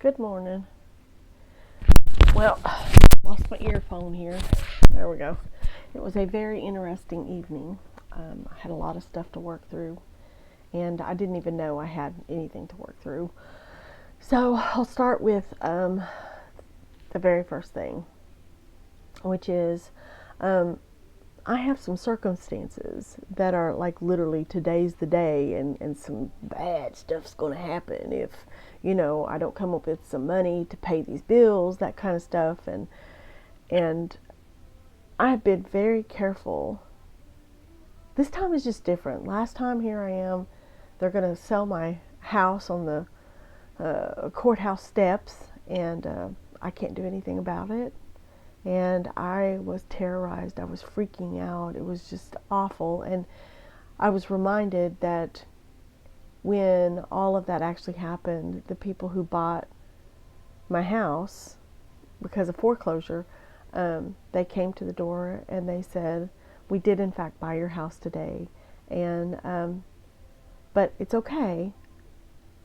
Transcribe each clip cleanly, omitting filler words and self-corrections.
Good morning. Well, lost my earphone here. There we go. It was a very interesting evening. I had a lot of stuff to work through, and I didn't even know I had anything to work through. So I'll start with the very first thing, which is I have some circumstances that are like literally today's the day, and some bad stuff's going to happen if, I don't come up with some money to pay these bills, that kind of stuff. And I've been very careful. This time is just different. Last time, here I am, they're going to sell my house on the courthouse steps, and I can't do anything about it. And I was terrorized. I was freaking out. It was just awful. And I was reminded that when all of that actually happened, the people who bought my house because of foreclosure, they came to the door and they said, "We did in fact buy your house today, and but it's okay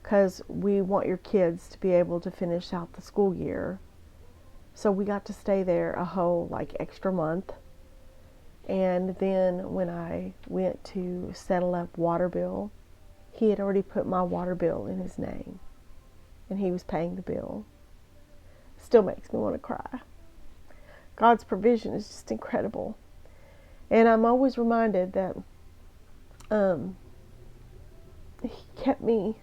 because we want your kids to be able to finish out the school year." So we got to stay there a whole extra month. And then when I went to settle up water bill, he had already put my water bill in his name, and he was paying the bill. Still makes me want to cry. God's provision is just incredible. And I'm always reminded that he kept me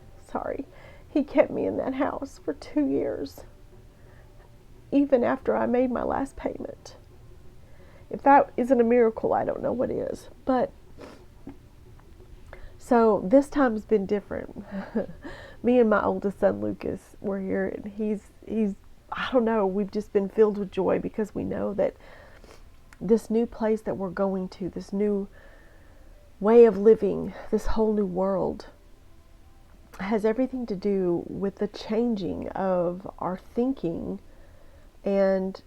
in that house for 2 years. Even after I made my last payment. If that isn't a miracle, I don't know what is. But so this time has been different. Me and my oldest son Lucas were here, and he's I don't know, we've just been filled with joy because we know that this new place that we're going to, this new way of living, this whole new world, has everything to do with the changing of our thinking. And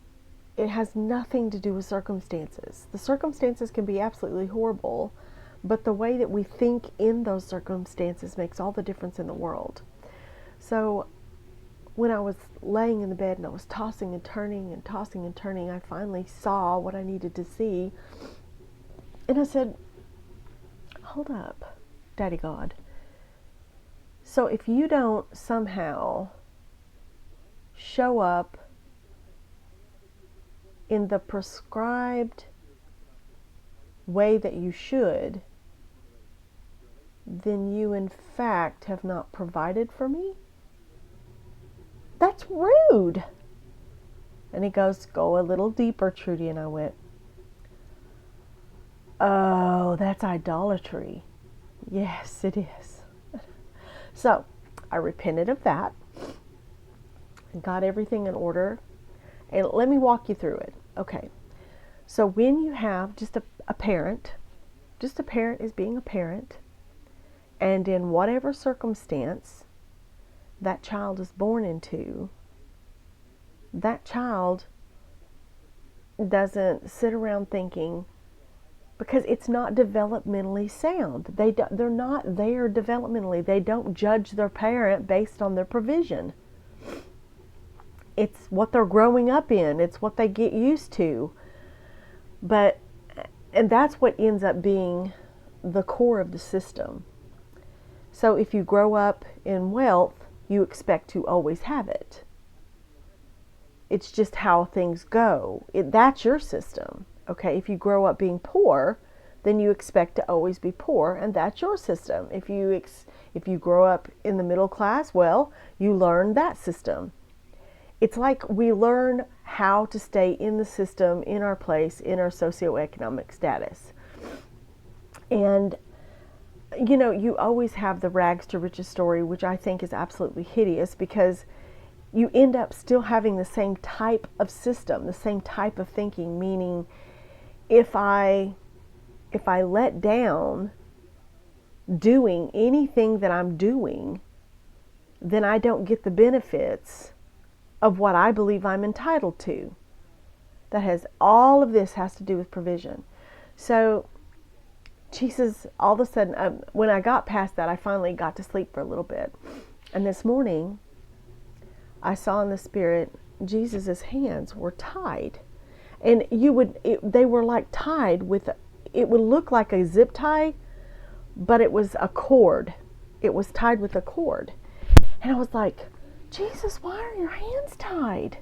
it has nothing to do with circumstances. The circumstances can be absolutely horrible, but the way that we think in those circumstances makes all the difference in the world. So when I was laying in the bed and I was tossing and turning, I finally saw what I needed to see. And I said, "Hold up, Daddy God. So if you don't somehow show up in the prescribed way that you should, then you in fact have not provided for me? That's rude." And he goes, "Go a little deeper, Trudy." And I went, "Oh, that's idolatry." Yes, it is. So I repented of that and got everything in order. And let me walk you through it. Okay. So when you have just a parent is being a parent, and in whatever circumstance that child is born into, that child doesn't sit around thinking, because it's not developmentally sound. They're not there developmentally. They don't judge their parent based on their provision. It's what they're growing up in. It's what they get used to. And that's what ends up being the core of the system. So if you grow up in wealth, you expect to always have it. It's just how things go. That's your system. Okay, if you grow up being poor, then you expect to always be poor, and that's your system. If you grow up in the middle class, well, you learn that system. It's like we learn how to stay in the system, in our place, in our socioeconomic status. And, you always have the rags to riches story, which I think is absolutely hideous, because you end up still having the same type of system, the same type of thinking, meaning if I let down doing anything that I'm doing, then I don't get the benefits of what I believe I'm entitled to. All of this has to do with provision. So Jesus, all of a sudden, when I got past that, I finally got to sleep for a little bit. And this morning, I saw in the spirit Jesus's hands were tied, and they were like tied with, it would look like a zip tie, but it was a cord. It was tied with a cord. And I was like, Jesus, why are your hands tied?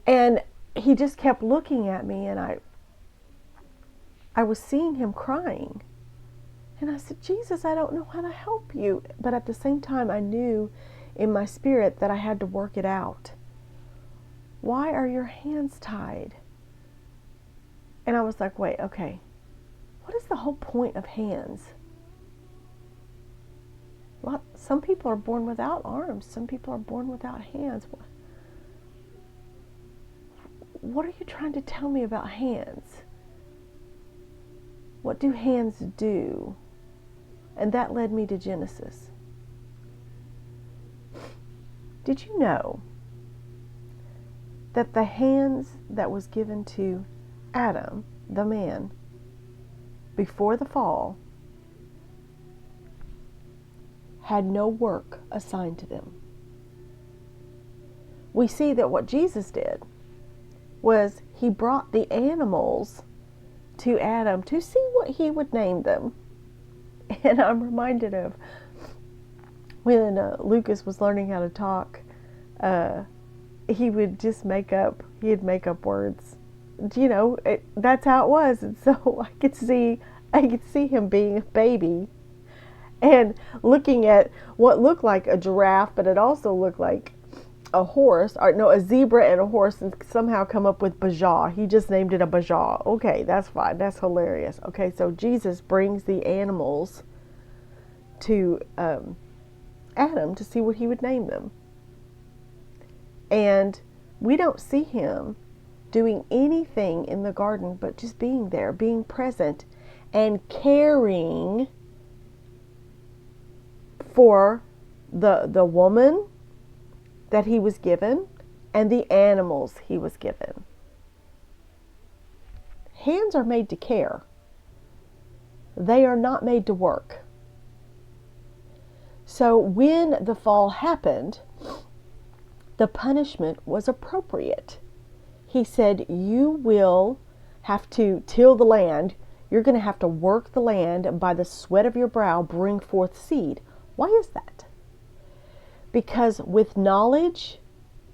And he just kept looking at me, and I was seeing him crying. And I said, Jesus, I don't know how to help you. But at the same time, I knew in my spirit that I had to work it out. Why are your hands tied? And I was like, wait, okay. What is the whole point of hands? Well, some people are born without arms. Some people are born without hands. What are you trying to tell me about hands? What do hands do? And that led me to Genesis. Did you know that the hands that was given to Adam, the man, before the fall, had no work assigned to them? We see that what Jesus did was he brought the animals to Adam to see what he would name them. And I'm reminded of when Lucas was learning how to talk, he would just make up words. You know, that's how it was. And so I could see him being a baby and looking at what looked like a giraffe, but it also looked like a horse, or no, a zebra and a horse, and somehow come up with Bajah. He just named it a Bajah. Okay, that's fine. That's hilarious. Okay, so Jesus brings the animals to Adam to see what he would name them. And we don't see him doing anything in the garden but just being there, being present, and caring for the woman that he was given and the animals he was given. Hands are made to care. They are not made to work. So when the fall happened, the punishment was appropriate. He said, you will have to till the land. You're going to have to work the land, and by the sweat of your brow bring forth seed. Why is that? Because with knowledge,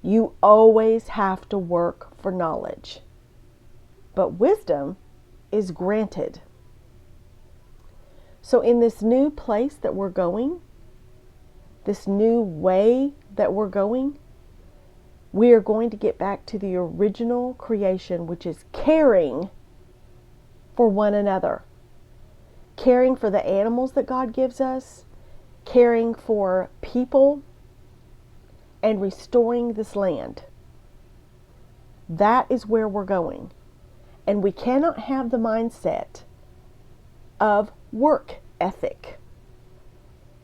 you always have to work for knowledge. But wisdom is granted. So in this new place that we're going, this new way that we're going, we are going to get back to the original creation, which is caring for one another. Caring for the animals that God gives us, caring for people, and restoring this land. That is where we're going. And we cannot have the mindset of work ethic.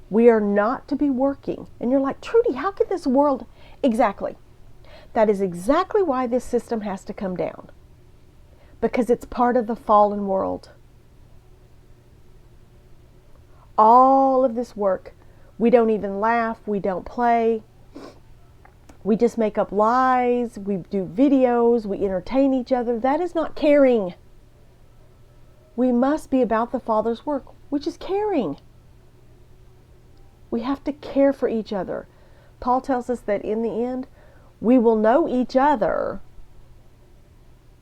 We are not to be working. And you're like, Trudy, how could this world... Exactly. That is exactly why this system has to come down. Because it's part of the fallen world. All of this work, we don't even laugh, we don't play. We just make up lies, we do videos, we entertain each other. That is not caring. We must be about the Father's work, which is caring. We have to care for each other. Paul tells us that in the end, we will know each other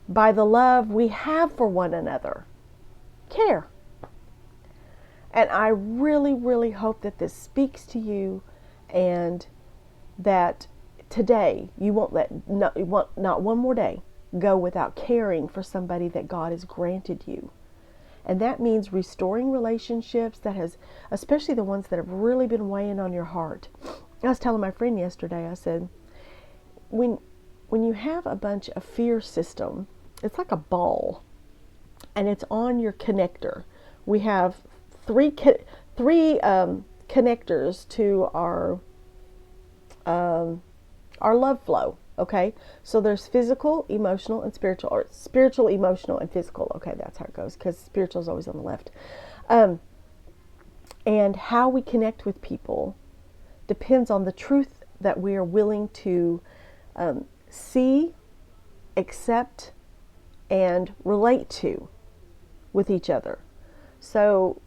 by the love we have for one another. Care. And I really, really hope that this speaks to you, and that today you won't let not one more day go without caring for somebody that God has granted you. And that means restoring relationships that has, especially the ones that have really been weighing on your heart. I was telling my friend yesterday, I said, when you have a bunch of fear system, it's like a ball, and it's on your connector. We have three connectors to our love flow. Okay, so there's physical, emotional, and spiritual, or spiritual, emotional, and physical. Okay, that's how it goes, because spiritual is always on the left. And how we connect with people depends on the truth that we are willing to see, accept, and relate to with each other. So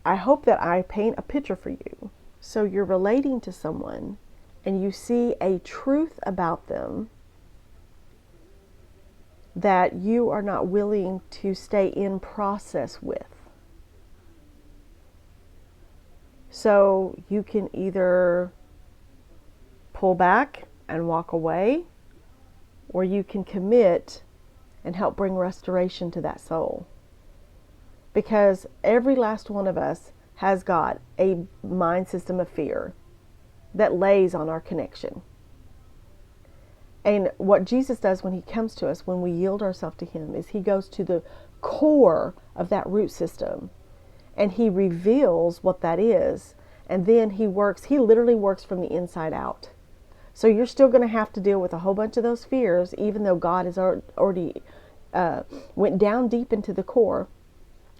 I hope that I paint a picture for you. So you're relating to someone and you see a truth about them that you are not willing to stay in process with. So you can either pull back and walk away, or you can commit and help bring restoration to that soul. Because every last one of us has got a mind system of fear that lays on our connection. And what Jesus does when he comes to us, when we yield ourselves to him, is he goes to the core of that root system and he reveals what that is. And then he literally works from the inside out. So you're still going to have to deal with a whole bunch of those fears, even though God has already went down deep into the core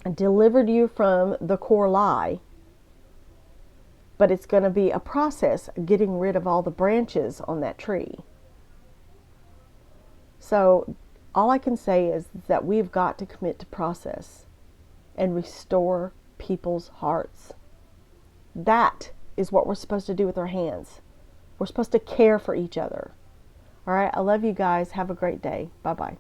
and delivered you from the core lie. But it's going to be a process getting rid of all the branches on that tree. So all I can say is that we've got to commit to process and restore people's hearts. That is what we're supposed to do with our hands. We're supposed to care for each other. All right, I love you guys. Have a great day. Bye-bye.